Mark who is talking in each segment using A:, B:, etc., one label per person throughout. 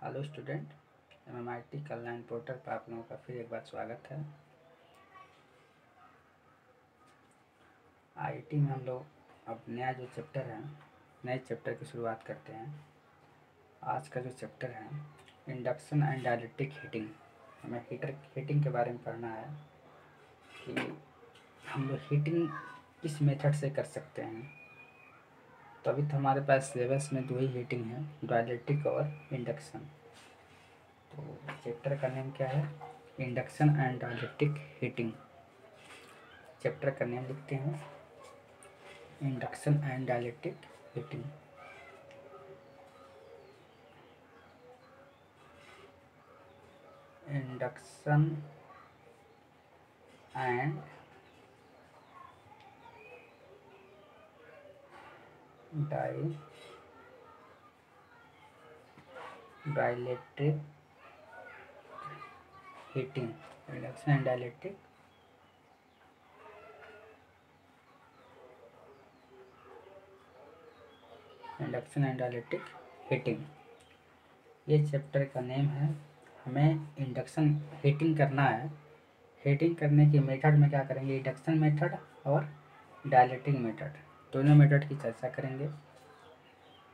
A: Hello student, MMIT कल्याण portal पर आप लोगों का फिर एक बार स्वागत है। आईटी में हम लोग अब नया जो चैप्टर है, नए चैप्टर की शुरुआत करते हैं। आज का जो चैप्टर है इंडक्शन एंड डायलेक्ट्रिक हीटिंग। हमें हीटिंग के बारे में पढ़ना है कि हम लोग हीटिंग किस मेथड से कर सकते हैं। तो अभी तो हमारे पास सिलेबस में दो ही हीटिंग है, डायलेक्ट्रिक और इंडक्शन। तो चैप्टर का नेम क्या है? Induction and dielectric heating. Chapter का नेम लिखते हैं induction and dielectric heating. Induction and dielectric heating. Induction and dielectric heating, ये चैप्टर का नेम है। हमें इंडक्शन हीटिंग करना है। हीटिंग करने के मेथड में क्या करेंगे? इंडक्शन मेथड और डायलेक्ट्रिक मेथड, दोनों मेथड की चर्चा करेंगे।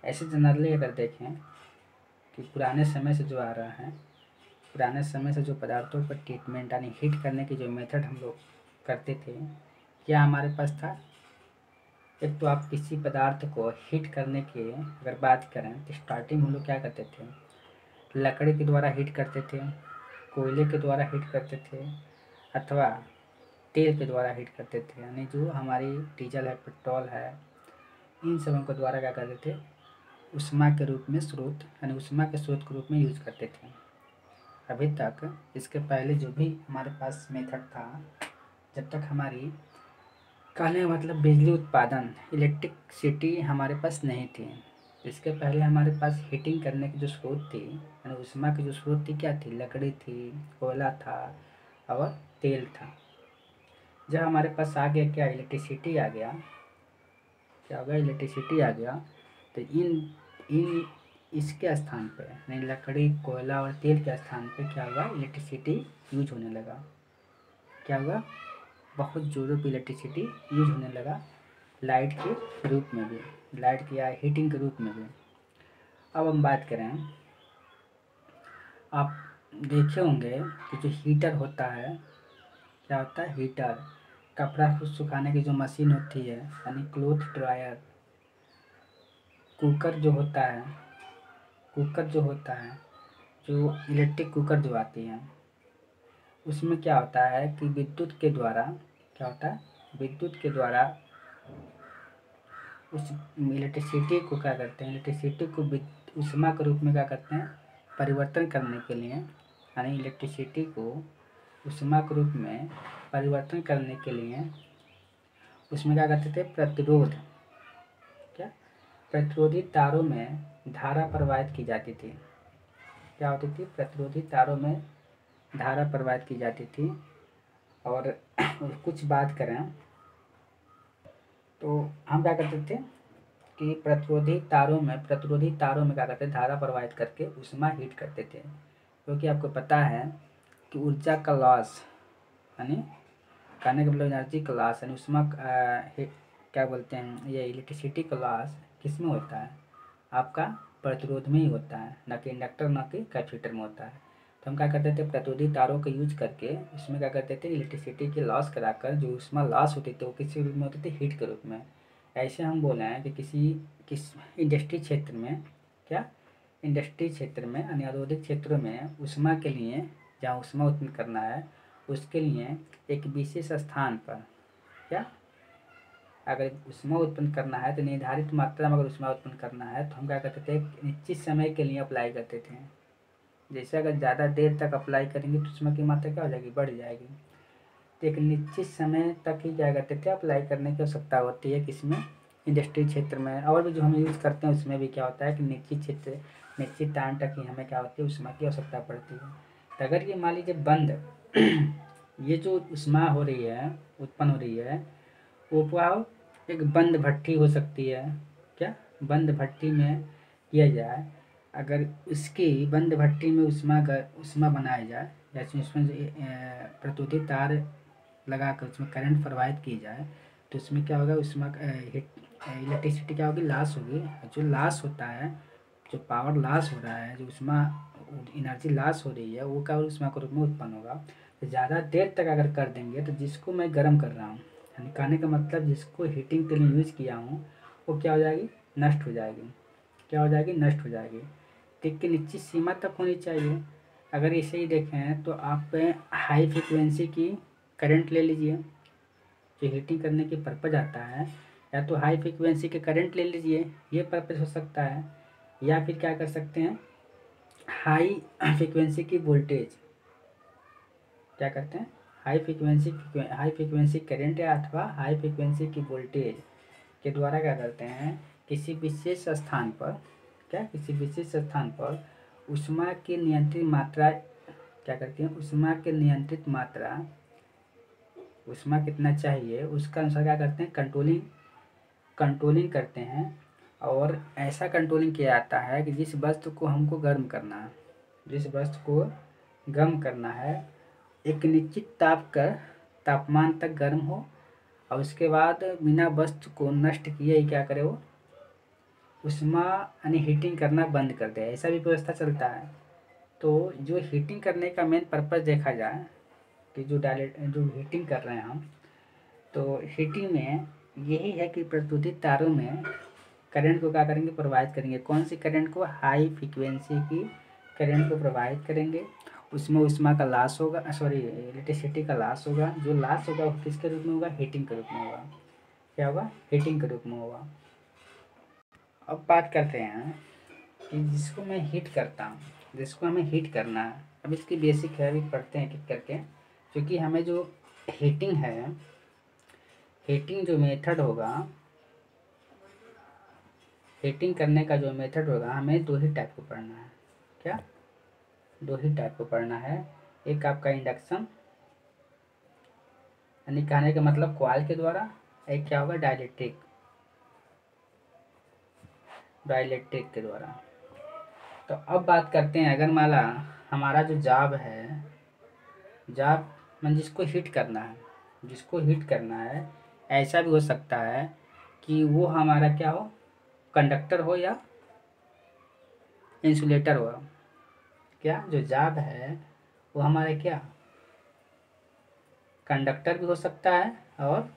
A: ऐसे जनरली अगर देखें कि पुराने समय से जो आ रहा है, पुराने समय से जो पदार्थों पर ट्रीटमेंट यानी हीट करने की जो मेथड हम लोग करते थे, क्या हमारे पास था? एक तो आप किसी पदार्थ को हीट करने की अगर बात करें तो स्टार्टिंग हम लोग क्या करते थे? लकड़ी के द्वारा हीट करते थे, कोयले के द्वारा हीट करते थे, अथवा तेल के द्वारा हीट करते थे। यानी जो हमारी डीजल है, पेट्रोल है, इन सबों के द्वारा क्या करते थे? उष्मा के रूप में स्रोत, यानी उष्मा के स्रोत के रूप में यूज करते थे। अभी तक इसके पहले जो भी हमारे पास मेथड था, जब तक हमारी कहने का मतलब बिजली उत्पादन, इलेक्ट्रिसिटी हमारे पास नहीं थी, इसके पहले हमारे पास हीटिंग करने की जो स्रोत थी, यानी उष्मा की जो स्रोत थी, क्या थी? लकड़ी थी, कोयला था और तेल था। जब हमारे पास आ गया क्या? इलेक्ट्रिसिटी आ गया। क्या होगा? इलेक्ट्रिसिटी आ गया तो इन इन इसके स्थान पे, यानी लकड़ी, कोयला और तेल के स्थान पे क्या होगा? इलेक्ट्रिसिटी यूज होने लगा। क्या होगा? बहुत ज़ोरों पे इलेक्ट्रिसिटी यूज होने लगा, लाइट के रूप में भी, लाइट की या हीटिंग के रूप में भी। अब हम बात करें, आप देखे होंगे कि जो हीटर होता है, क्या होता है? हीटर, कपड़ा को सुखाने की जो मशीन होती है, यानी क्लोथ ड्रायर, कुकर जो होता है, कुकर जो होता है, जो इलेक्ट्रिक कुकर जो आती है, उसमें क्या होता है कि विद्युत के द्वारा, क्या होता है? विद्युत के द्वारा उस इलेक्ट्रिसिटी को क्या करते हैं? इलेक्ट्रिसिटी को उष्मा के रूप में क्या करते हैं? परिवर्तन करने के लिए, यानी इलेक्ट्रिसिटी को उष्मा के रूप में परिवर्तन करने के लिए उसमें क्या करते थे? प्रतिरोध, क्या? प्रतिरोधी तारों में धारा प्रवाहित की जाती थी। क्या होती थी? प्रतिरोधी तारों में धारा प्रवाहित की जाती थी। और कुछ बात करें तो हम क्या करते थे कि प्रतिरोधी तारों में क्या करते? धारा प्रवाहित करके उष्मा हीट करते थे। क्योंकि आपको पता है कि ऊर्जा का लॉस, यानी कहने का मतलब एनर्जी का लॉस, यानी उष्मा क्या बोलते हैं, ये इलेक्ट्रिसिटी का लॉस किस में होता है? आपका प्रतिरोध में ही होता है, ना कि इंडक्टर, ना कि कैपेसिटर में होता है। तो हम क्या करते थे? प्रतिरोधी तारों का यूज करके उसमें क्या करते थे? इलेक्ट्रिसिटी की लॉस कराकर जो उष्मा लॉस होती थी वो किस रूप में होती थी? हीट के रूप में। ऐसे हम बोले हैं कि किस इंडस्ट्री क्षेत्र में, क्या? इंडस्ट्री क्षेत्र में, यानी औद्योगिक क्षेत्रों में उष्मा के लिए, जहाँ उष्मा उत्पन्न करना है उसके लिए एक विशेष स्थान पर, क्या? अगर उष्मा उत्पन्न करना है तो निर्धारित मात्रा में अगर उष्मा उत्पन्न करना है तो हम क्या करते थे? एक निश्चित समय के लिए अप्लाई करते थे। जैसे अगर ज़्यादा देर तक अप्लाई करेंगे तो उष्मा की मात्रा क्या हो जाएगी? बढ़ जाएगी। तो एक निश्चित समय तक ही क्या करते थे? अप्लाई करने की आवश्यकता होती है। किसमें? इंडस्ट्री क्षेत्र में। और भी जो हम यूज़ करते हैं उसमें भी क्या होता है कि निश्चित क्षेत्र, निश्चित टाइम तक ही हमें क्या होती है? उष्मा की आवश्यकता पड़ती है। तो अगर ये मान लीजिए बंद ये जो उष्मा हो रही है, उत्पन्न हो रही है, वो एक बंद भट्ठी हो सकती है। क्या? बंद भट्ठी में किया जाए, अगर इसकी बंद भट्टी में उष्मा बनाया जाए, जैसे उसमें प्रत्युतित तार लगा कर उसमें करंट प्रवाहित की जाए, तो उसमें क्या होगा, उष्मा इलेक्ट्रिसिटी क्या होगी, लॉस होगी। जो लॉस होता है, जो पावर लॉस हो रहा है, जो उष्मा एनर्जी लॉस हो रही है, वो क्या उष्मा के रूप में उत्पन्न होगा। तो ज़्यादा देर तक अगर कर देंगे तो जिसको मैं गर्म कर रहा हूँ, यानी कहने का मतलब जिसको हीटिंग के लिए यूज़ किया हूँ, वो क्या हो जाएगी, नष्ट हो जाएगी। क्या हो जाएगी, नष्ट हो जाएगी। एक निश्चित सीमा तक होनी चाहिए। अगर इसे ही देखें तो आप हाई फ्रिक्वेंसी की करंट ले लीजिए, जो हीटिंग करने की पर्पज़ आता है, या तो हाई फ्रिक्वेंसी के करंट ले लीजिए, ये पर्पज़ हो सकता है। या फिर क्या कर सकते हैं, हाई फ्रिक्वेंसी की वोल्टेज, क्या करते हैं, हाई फ्रिक्वेंसी करंट या अथवा हाई फ्रिक्वेंसी की वोल्टेज के द्वारा क्या करते हैं, किसी विशेष स्थान पर, किसी विशेष स्थान पर ऊष्मा की नियंत्रित मात्रा, क्या करती है, ऊष्मा की नियंत्रित मात्रा, ऊष्मा कितना चाहिए उसका अनुसार क्या करते हैं, कंट्रोलिंग करते हैं। और ऐसा कंट्रोलिंग किया जाता है कि जिस वस्तु को हमको गर्म करना है, जिस वस्तु को गर्म करना है, एक निश्चित तापमान तक गर्म हो, और उसके बाद बिना वस्तु को नष्ट किए ही क्या करे, वो उष्मा यानी हीटिंग करना बंद कर दे। ऐसा भी व्यवस्था चलता है। तो जो हीटिंग करने का मेन पर्पज़ देखा जाए कि जो हीटिंग कर रहे हैं हम, तो हीटिंग में यही है कि प्रत्युतित तारों में करंट को क्या करेंगे, प्रवाहित करेंगे। कौन सी करंट को, हाई फ्रिक्वेंसी की करंट को प्रवाहित करेंगे। उसमें उष्मा का लॉस होगा, इलेक्ट्रिसिटी का लॉस होगा। जो लॉस होगा वो किसके रूप में होगा, हीटिंग के रूप में होगा। क्या होगा, हीटिंग के रूप में होगा। अब बात करते हैं कि जिसको मैं हीट करता हूँ, जिसको हमें हीट करना है, अब इसकी बेसिक है, अभी पढ़ते हैं एक करके। क्योंकि हमें जो हीटिंग है, हीटिंग जो मेथड होगा, हीटिंग करने का जो मेथड होगा, हमें दो ही टाइप को पढ़ना है। क्या, दो ही टाइप को पढ़ना है। एक आपका इंडक्शन, यानी कहने का मतलब कॉइल के द्वारा। एक क्या होगा, डाइलेक्ट्रिक के द्वारा। तो अब बात करते हैं, अगर माला हमारा जो जाब है, जाब मन जिसको हीट करना है, जिसको हीट करना है, ऐसा भी हो सकता है कि वो हमारा क्या हो, कंडक्टर हो या इंसुलेटर हो। क्या, जो जाब है वो हमारे क्या, कंडक्टर भी हो सकता है और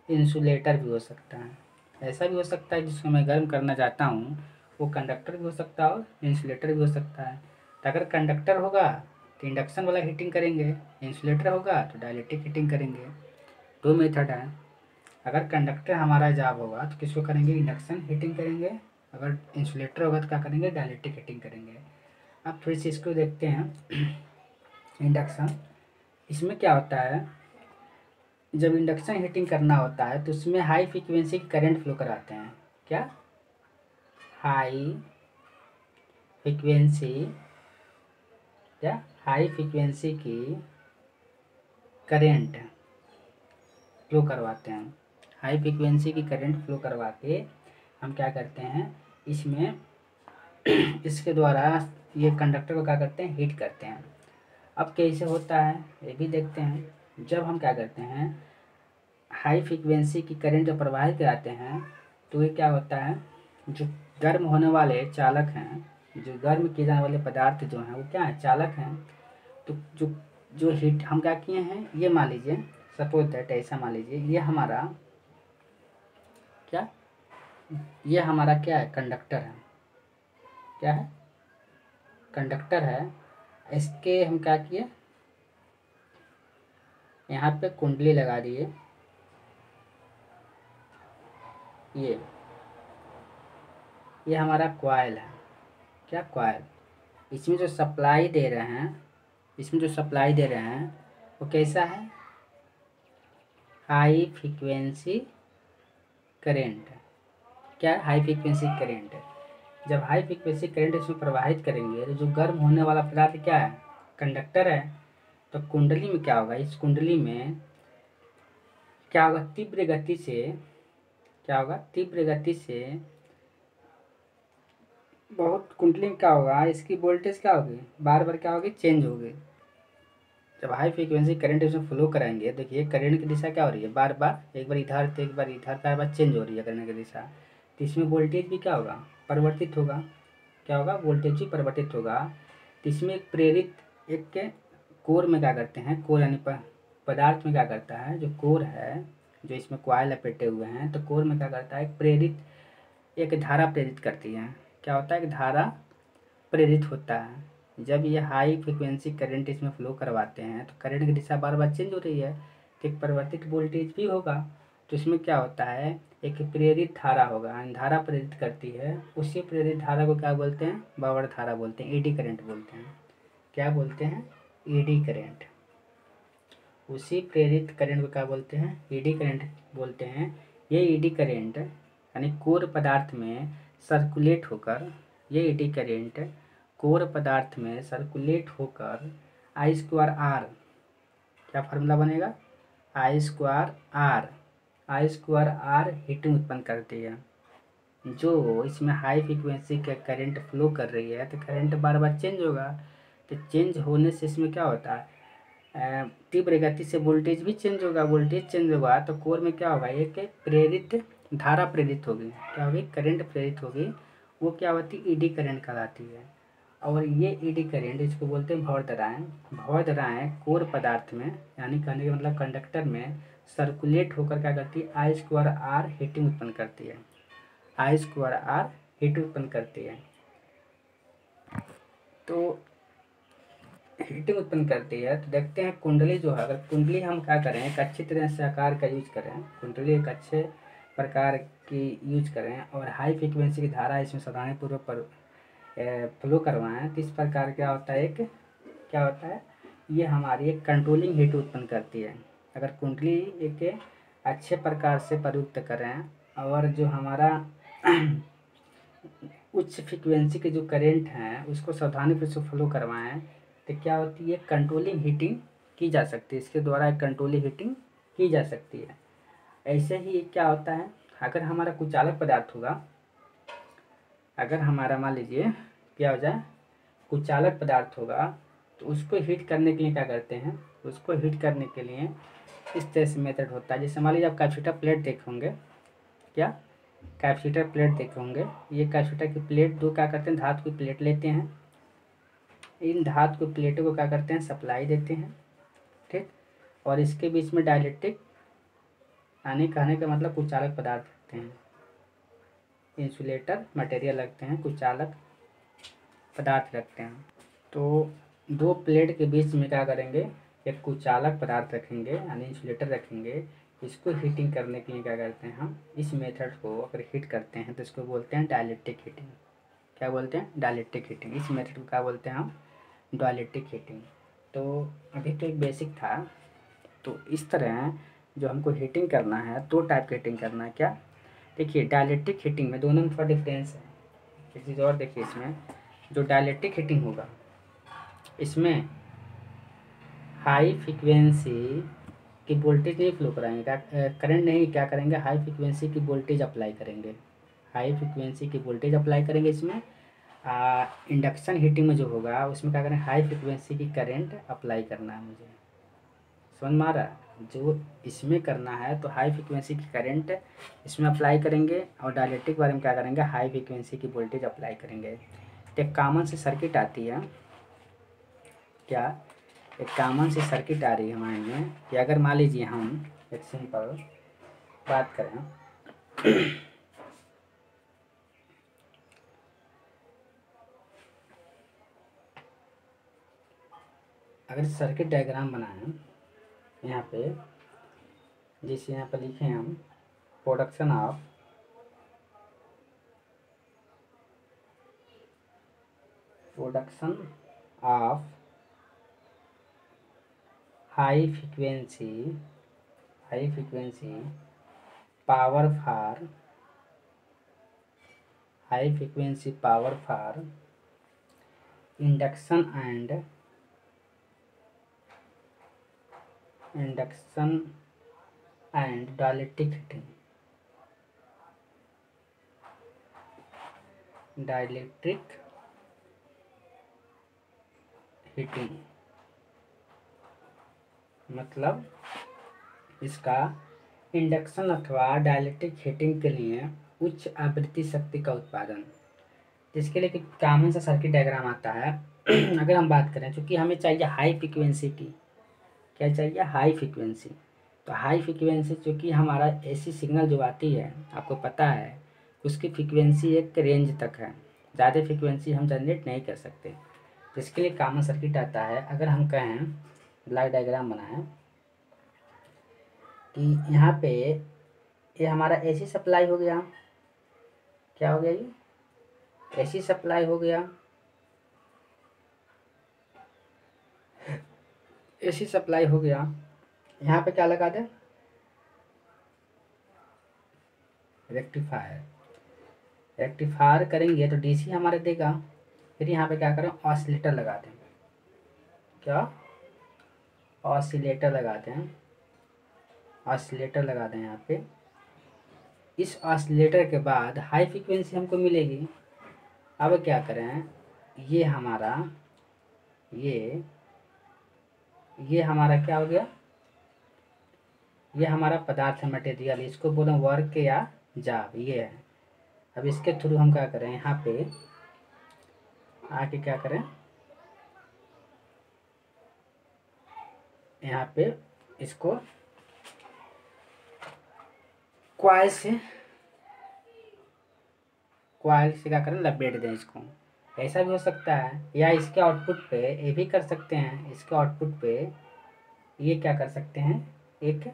A: इंसुलेटर भी हो सकता है। ऐसा भी हो सकता है जिसको मैं गर्म करना चाहता हूँ, वो कंडक्टर भी हो सकता है और इंसुलेटर भी हो सकता है। तो अगर कंडक्टर होगा तो इंडक्शन वाला हीटिंग करेंगे, इंसुलेटर होगा तो डाइलेक्ट्रिक हीटिंग करेंगे। दो मेथड है। अगर कंडक्टर हमारा जाब होगा तो किसको करेंगे, इंडक्शन हीटिंग करेंगे। अगर इंसुलेटर होगा तो क्या करेंगे, डाइलेक्ट्रिक हीटिंग करेंगे। अब थोड़ी सी इसको देखते हैं। इंडक्शन, इसमें क्या होता है, जब इंडक्शन हीटिंग करना होता है तो उसमें हाई फ्रीक्वेंसी की करंट फ्लो कराते हैं। क्या, हाई फ्रीक्वेंसी, क्या, हाई फ्रीक्वेंसी की करंट फ्लो करवाते हैं। हाई फ्रीक्वेंसी की करंट फ्लो करवा के हम क्या करते हैं, इसमें इसके द्वारा ये कंडक्टर को क्या करते हैं, हीट करते हैं। अब कैसे होता है ये भी देखते हैं। जब हम क्या करते हैं, हाई फ्रीक्वेंसी की करंट जब प्रवाहित कराते हैं, तो ये क्या होता है, जो गर्म होने वाले चालक हैं, जो गर्म किए जाने वाले पदार्थ जो हैं वो क्या है, चालक हैं। तो जो जो हीट हम क्या किए हैं, ये मान लीजिए, सपोज दैट, ऐसा मान लीजिए, ये हमारा क्या, ये हमारा क्या है, कंडक्टर है। क्या है, कंडक्टर है। इसके हम क्या किए, यहाँ पे कुंडली लगा दिए। ये हमारा कॉइल है। क्या, कॉइल। इसमें जो सप्लाई दे रहे हैं, इसमें जो सप्लाई दे रहे हैं वो कैसा है, हाई फ्रीक्वेंसी करेंट। क्या है, हाई फ्रीक्वेंसी करेंट। जब हाई फ्रीक्वेंसी करंट इसमें प्रवाहित करेंगे तो जो गर्म होने वाला पदार्थ क्या है, कंडक्टर है। तो कुंडली में क्या होगा, इस कुंडली में क्या होगा, तीव्र गति से, क्या होगा, तीव्र गति से बहुत कुंडलिंग क्या होगा, इसकी वोल्टेज क्या होगी, बार बार क्या होगी, चेंज होगी। जब हाई फ्रीक्वेंसी करंट इसमें फ्लो कराएंगे, देखिए करंट की दिशा क्या हो रही है, बार बार एक बार इधर तो एक बार इधर, बार बार चेंज हो रही है करंट की दिशा। तो इसमें वोल्टेज भी क्या होगा, परिवर्तित होगा। क्या होगा, वोल्टेज भी परिवर्तित होगा। तो इसमें एक प्रेरित, एक के कोर में क्या करते हैं, कोर यानी पदार्थ में क्या करता है, जो कोर है, जो इसमें कॉइल लपेटे हुए हैं, तो कोर में क्या करता है, एक प्रेरित, एक धारा प्रेरित करती है। क्या होता है, एक धारा प्रेरित होता है। जब ये हाई फ्रिक्वेंसी करंट इसमें फ्लो करवाते हैं तो करंट की दिशा बार बार चेंज हो रही है, तो एक परिवर्तित वोल्टेज भी होगा। तो इसमें क्या होता है, एक प्रेरित धारा होगा, यानी धारा प्रेरित करती है। उसी प्रेरित धारा को क्या बोलते हैं, बावड़ धारा बोलते हैं, ईडी करंट बोलते हैं। क्या बोलते हैं, ईडी करंट। उसी प्रेरित करंट को क्या बोलते हैं, ईडी करंट बोलते हैं। ये ईडी करंट यानी कोर पदार्थ में सर्कुलेट होकर, ये ईडी करंट कोर पदार्थ में सर्कुलेट होकर आई स्क्वायर आर, क्या फार्मूला बनेगा, I square R, I square R heating उत्पन्न करती है। जो इसमें हाई फ्रिक्वेंसी का करंट फ्लो कर रही है, तो करंट बार बार चेंज होगा। तो चेंज होने से इसमें क्या होता है, तीव्र गति से वोल्टेज भी चेंज होगा। वोल्टेज चेंज होगा तो कोर में क्या होगा, एक प्रेरित धारा प्रेरित होगी, क्या होगी, करंट प्रेरित होगी। वो क्या होती है, ईडी करंट कहलाती है। और ये ईडी करंट, इसको बोलते हैं भौर दराएं। भौर दराएं कोर पदार्थ में, यानी कहने का मतलब कंडक्टर में सर्कुलेट होकर क्या करती है, आई स्क्वायर आर हीटिंग उत्पन्न करती है। आई स्क्वायर आर हीट उत्पन्न करती है। तो हीटिंग उत्पन्न करती है। तो देखते हैं कुंडली जो है, अगर कुंडली हम क्या करें, एक अच्छी तरह से आकार का यूज करें, कुंडली एक अच्छे प्रकार की यूज करें और हाई फ्रिक्वेंसी की धारा इसमें सावधानीपूर्वक पर फ्लो करवाएं, तो इस प्रकार क्या होता है, एक क्या होता है, ये हमारी एक कंट्रोलिंग हीट उत्पन्न करती है। अगर कुंडली एक अच्छे प्रकार से प्रयुक्त करें और जो हमारा उच्च फ्रिक्वेंसी के जो करेंट हैं उसको सावधानी से फ्लो करवाएं, तो क्या होती है, कंट्रोलिंग हीटिंग की जा सकती है। इसके द्वारा एक कंट्रोलिंग हीटिंग की जा सकती है। ऐसे ही क्या होता है, अगर हमारा कुचालक पदार्थ होगा, अगर हमारा मान लीजिए क्या हो जाए, कुचालक पदार्थ होगा, तो उसको हीट करने के लिए क्या करते हैं, उसको हीट करने के लिए इस तरह से मेथड होता है। जैसे मान लीजिए आप कैपेसिटर प्लेट देखे होंगे, क्या, कैपेसिटर प्लेट देखे होंगे। ये कैपेसिटर की प्लेट दो क्या करते हैं, धातु की प्लेट लेते हैं, इन धातु की प्लेटों को क्या करते हैं, सप्लाई देते हैं, ठीक। और इसके बीच में डाइलेक्ट्रिक, यानी कहने का मतलब कुचालक पदार्थ रखते हैं, इंसुलेटर मटेरियल रखते हैं, कुचालक पदार्थ रखते हैं। तो दो प्लेट के बीच में क्या करेंगे, एक कुचालक पदार्थ रखेंगे यानी इंसुलेटर रखेंगे। इसको हीटिंग करने के लिए क्या करते हैं, हम इस मेथड को अगर हीट करते हैं तो इसको बोलते हैं डाइलेक्ट्रिक हीटिंग। क्या बोलते हैं, डाइलेक्ट्रिक हीटिंग। इस मेथड को क्या बोलते हैं हम, डाइलेक्ट्रिक हीटिंग। तो अभी तो एक बेसिक था। तो इस तरह जो हमको हीटिंग करना है, दो टाइप की हीटिंग करना है। क्या, देखिए डाइलेक्ट्रिक हीटिंग में दोनों में थोड़ा डिफरेंस है। एक चीज़ और देखिए, इसमें जो डाइलेक्ट्रिक हीटिंग होगा, इसमें हाई फ्रिक्वेंसी की वोल्टेज नहीं फ्लो कराएंगे, क्या करंट नहीं, क्या करेंगे, हाई फ्रिक्वेंसी की वोल्टेज अप्लाई करेंगे। हाई फ्रिक्वेंसी की वोल्टेज अप्लाई करेंगे इसमें। इंडक्शन हीटिंग में जो होगा उसमें क्या करें, हाई फ्रिक्वेंसी की करंट अप्लाई करना है मुझे, समझ में आ रहा है। जो इसमें करना है तो हाई फ्रिक्वेंसी की करंट इसमें अप्लाई करेंगे और डायलेक्ट्रिक बारे में क्या करेंगे, हाई फ्रिक्वेंसी की वोल्टेज अप्लाई करेंगे। तो एक कॉमन सी सर्किट आती है, क्या, एक कॉमन सी सर्किट आ रही है हमारे में कि अगर मान लीजिए हम एक सिंपल बात करें, अगर सर्किट डायग्राम बनाएं यहाँ पे, जिसे यहाँ पर लिखे हम production of high frequency power for high frequency power for induction and dielectric heating. Dielectric heating मतलब इसका इंडक्शन अथवा डाइलेक्ट्रिक हीटिंग के लिए उच्च आवृत्ति शक्ति का उत्पादन, जिसके लिए कॉमन सा सर्किट डायग्राम आता है। अगर हम बात करें, चूँकि हमें चाहिए हाई फ्रिक्वेंसी की, क्या चाहिए, हाई फ्रिक्वेंसी। तो हाई फ्रिक्वेंसी चूँकि हमारा एसी सिग्नल जो आती है, आपको पता है उसकी फ्रिक्वेंसी एक रेंज तक है, ज़्यादा फ्रिक्वेंसी हम जनरेट नहीं कर सकते। जिसके लिए कॉमन सर्किट आता है। अगर हम कहें, ब्लॉक डायग्राम बनाएं कि यहाँ पे ये हमारा एसी सप्लाई हो गया, क्या हो गया, ये एसी सप्लाई हो गया, एसी सप्लाई हो गया। यहाँ पे क्या लगा दें, रेक्टिफायर। रेक्टिफायर करेंगे तो डीसी हमारे देगा। फिर यहाँ पे क्या करें, ऑसिलेटर लगा दें, क्या, ऑसिलेटर लगाते हैं, ऑसिलेटर लगा दें यहाँ पे। इस ऑसिलेटर के बाद हाई फ्रिक्वेंसी हमको मिलेगी। अब क्या करें, ये हमारा ये हमारा क्या हो गया, ये हमारा पदार्थ है, मटेरियल, इसको बोले वर्क या जाब, ये है। अब इसके थ्रू हम क्या करें, यहाँ पे आके क्या करें, यहाँ पे इसको क्वाइल से क्या करें, लपेट दें इसको। ऐसा भी हो सकता है, या इसके आउटपुट पे ये भी कर सकते हैं, इसके आउटपुट पे ये क्या कर सकते हैं, एक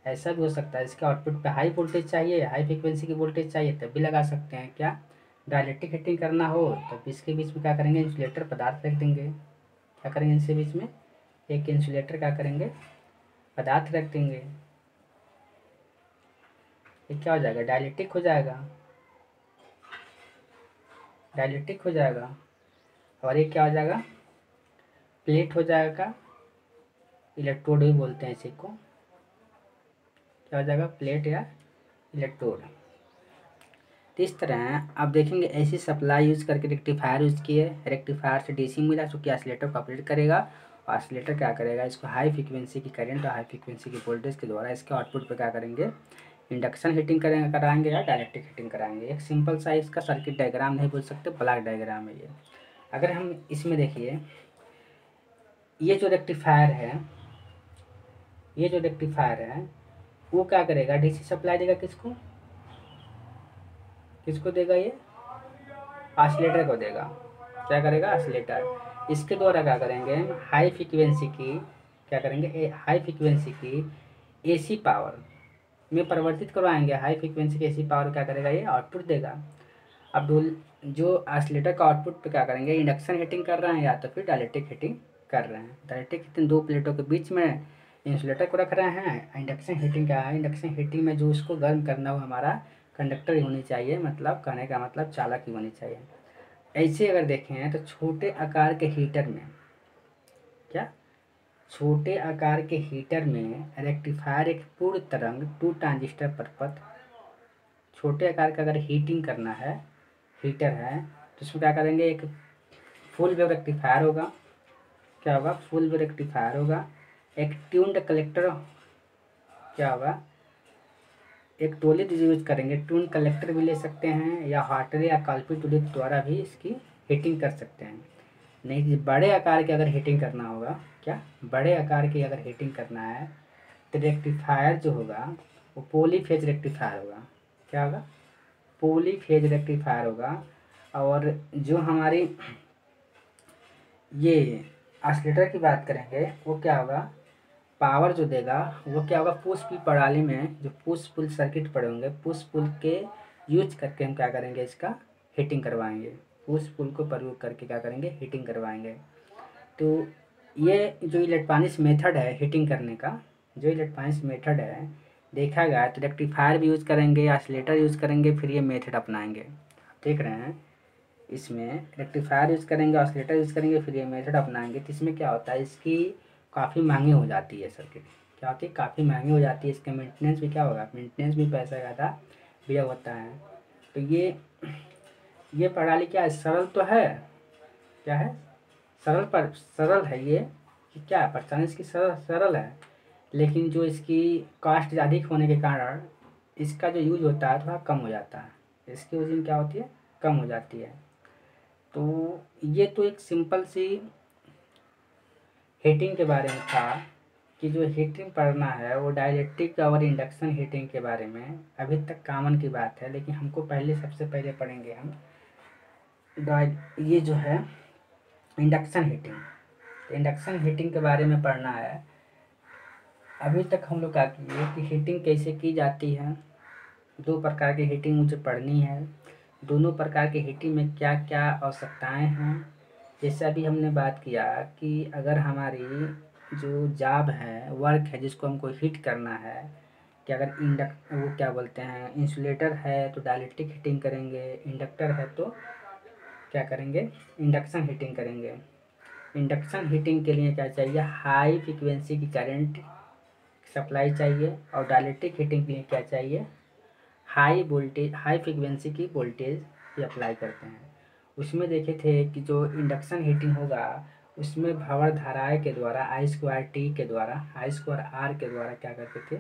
A: ऐसा भी हो सकता है, इसके आउटपुट पे हाई वोल्टेज चाहिए, हाई फ्रिक्वेंसी की वोल्टेज चाहिए, तब भी लगा सकते हैं। क्या, डाइलेक्ट्रिक हीटिंग करना हो तो इसके बीच में क्या करेंगे, इंसुलेटर पदार्थ रख देंगे। क्या करेंगे, इसके बीच में एक इंसुलेटर क्या करेंगे, पदार्थ रख देंगे। ये क्या हो जाएगा, डाइलेक्ट्रिक हो जाएगा, डाइलेक्ट्रिक हो जाएगा। और ये क्या हो जाएगा, प्लेट हो जाएगा, इलेक्ट्रोड भी बोलते हैं इसी को। क्या हो जाएगा, प्लेट या इलेक्ट्रोड। तो इस तरह आप देखेंगे ऐसी सप्लाई यूज़ करके रेक्टिफायर यूज़ किए, रेक्टिफायर से डीसी मिला, चूँकि ऑसिलेटर को ऑपरेट करेगा। ऑसिलेटर क्या करेगा, इसको हाई फ्रिक्वेंसी की करंट और हाई फ्रिक्वेंसी की वोल्टेज के द्वारा इसके आउटपुट पर क्या करेंगे, इंडक्शन हीटिंग कराएंगे या डायरेक्ट्रिक हीटिंग कराएंगे। एक सिंपल सा इसका सर्किट डायग्राम नहीं बोल सकते, ब्लॉक डायग्राम है ये। अगर हम इसमें देखिए, ये जो रेक्टिफायर है, ये जो रेक्टिफायर है वो क्या करेगा, डीसी सप्लाई देगा, किसको, किसको देगा, ये ऑसिलेटर को देगा। क्या करेगा, ऑसिलेटर। इसके द्वारा क्या करेंगे, हाई फ्रिक्वेंसी की, क्या करेंगे, हाई फ्रिक्वेंसी की एसी पावर में परिवर्तित करवाएंगे। हाई फ्रिक्वेंसी की एसी पावर क्या करेगा, ये आउटपुट देगा। अब जो ऑसिलेटर का आउटपुट पे क्या करेंगे, इंडक्शन हीटिंग कर रहे हैं या तो फिर डाइलेक्ट्रिक हीटिंग कर रहे हैं। डाइलेक्ट्रिक हीटिंग दो प्लेटों के बीच में इंसुलेटर को रख रहे हैं। इंडक्शन हीटिंग क्या है, इंडक्शन हीटिंग में जो उसको गर्म करना हो हमारा कंडक्टर ही होनी चाहिए, मतलब कहने का मतलब चालक ही होनी चाहिए। ऐसे अगर देखें तो छोटे आकार के हीटर में, क्या, छोटे आकार के हीटर में रेक्टिफायर एक पूर्ण तरंग 2 ट्रांजिस्टर परपथ, छोटे आकार का अगर हीटिंग करना है, हीटर है, तो उसमें क्या करेंगे, एक फुल वेव रेक्टिफायर होगा। क्या होगा, फुल वेव रेक्टिफायर होगा। एक ट्यून्ड कलेक्टर, क्या होगा, एक टोली यूज करेंगे, ट्यून कलेक्टर भी ले सकते हैं, या हार्टरी या कॉल्पी टोली द्वारा भी इसकी हीटिंग कर सकते हैं। नहीं, बड़े आकार की अगर हीटिंग करना होगा, क्या, बड़े आकार की अगर हीटिंग करना है तो रेक्टिफायर जो होगा वो पॉलीफेज रेक्टिफायर होगा। क्या होगा, पॉलीफेज रेक्टिफायर होगा। और जो हमारी ये ऑसिलेटर की बात करेंगे, वो क्या होगा, पावर जो देगा वो क्या होगा, पुश पुल प्रणाली में जो पुश पुल सर्किट पड़े होंगे, पुश पुल के यूज करके हम क्या करेंगे, इसका हीटिंग करवाएंगे। पुश पुल को प्रयोग करके क्या करेंगे, हीटिंग करवाएंगे। तो ये जो इलेक्ट्रॉनिक्स मेथड है हीटिंग करने का, जो इलेक्ट्रॉनिक्स मेथड है, देखा गया तो रेक्टिफायर भी यूज़ करेंगे, ऑसिलेटर यूज़ करेंगे, फिर ये मेथड अपनाएंगे। देख रहे हैं, इसमें रेक्टिफायर यूज़ करेंगे, ऑसिलेटर यूज़ करेंगे, फिर ये मेथड अपनाएंगे। तो इसमें क्या होता है, इसकी काफ़ी महंगी हो जाती है सर्किट, क्या होती है, काफ़ी महंगी हो जाती है। इसका मेंटेनेंस भी क्या होगा, मेंटेनेंस भी पैसा ज़्यादा व्यय होता है। तो ये प्रणाली क्या है, सरल तो है, क्या है, सरल है ये, क्या है, प्रणाली इसकी सरल है, लेकिन जो इसकी कॉस्ट अधिक होने के कारण इसका जो यूज होता है थोड़ा कम हो जाता है, इसकी यूजिंग क्या होती है, कम हो जाती है। तो ये तो एक सिंपल सी हीटिंग के बारे में था कि जो हीटिंग पढ़ना है वो डाइलेक्ट्रिक और इंडक्शन हीटिंग के बारे में अभी तक कॉमन की बात है, लेकिन हमको सबसे पहले पढ़ेंगे हम ये जो है इंडक्शन हीटिंग। इंडक्शन हीटिंग के बारे में पढ़ना है। अभी तक हम लोग क्या किए कि हीटिंग कैसे की जाती है, दो प्रकार की हीटिंग मुझे पढ़नी है, दोनों प्रकार की हीटिंग में क्या क्या आवश्यकताएं हैं। जैसे अभी हमने बात किया कि अगर हमारी जो जॉब है, वर्क है, जिसको हमको हीट करना है, कि अगर वो क्या बोलते हैं, इंसुलेटर है तो डाइलेक्ट्रिक हीटिंग करेंगे, इंडक्टर है तो क्या करेंगे, इंडक्शन हीटिंग करेंगे। इंडक्शन हीटिंग के लिए क्या चाहिए, हाई फ्रिक्वेंसी की करंट सप्लाई चाहिए, और डाइलेक्ट्रिक हीटिंग के लिए क्या चाहिए, हाई फ्रिक्वेंसी की वोल्टेज ये अप्लाई करते हैं। उसमें देखे थे कि जो इंडक्शन हीटिंग होगा उसमें भंवर धाराएं के द्वारा I²T के द्वारा I²R के द्वारा क्या करते थे,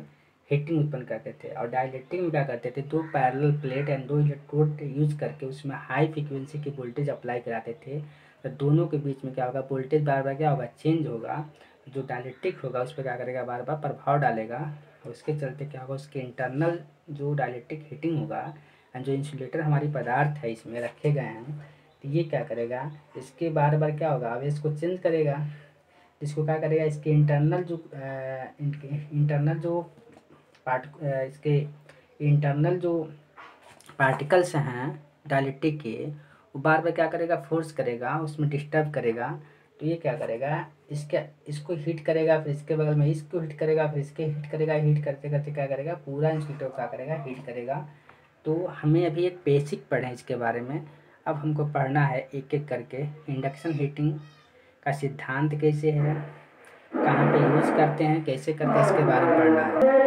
A: हीटिंग उत्पन्न करते थे। और डाइलेक्ट्रिक में क्या करते थे, दो पैरेलल प्लेट एंड दो इलेक्ट्रोड यूज करके उसमें हाई फ्रिक्वेंसी की वोल्टेज अप्लाई कराते थे। तो दोनों के बीच में क्या होगा, वोल्टेज बार बार क्या होगा, चेंज होगा। जो डाइलेक्ट्रिक होगा उस पर क्या करेगा, बार बार प्रभाव डालेगा, उसके चलते क्या होगा, उसके इंटरनल जो डाइलेक्ट्रिक हीटिंग होगा एंड जो इंसुलेटर हमारी पदार्थ है इसमें रखे गए हैं, तो ये क्या करेगा, इसके बार बार क्या होगा, अब इसको चेंज करेगा, इसको क्या करेगा, इसके इंटरनल जो इसके इंटरनल जो पार्टिकल्स हैं डाइलेक्ट्रिक के, वो बार बार क्या करेगा, फोर्स करेगा, उसमें डिस्टर्ब करेगा। तो ये क्या करेगा, इसको हीट करेगा, फिर इसके बगल में इसको हीट करेगा, फिर इसके हीट करेगा, हीट करते करते क्या करेगा, पूरा इंसुलेटर क्या करेगा, हीट करेगा। तो हमें अभी एक बेसिक पढ़े इसके बारे में, अब हमको पढ़ना है एक एक करके। इंडक्शन हीटिंग का सिद्धांत कैसे है, कहाँ पे यूज़ करते हैं, कैसे करते हैं, इसके बारे में पढ़ना है।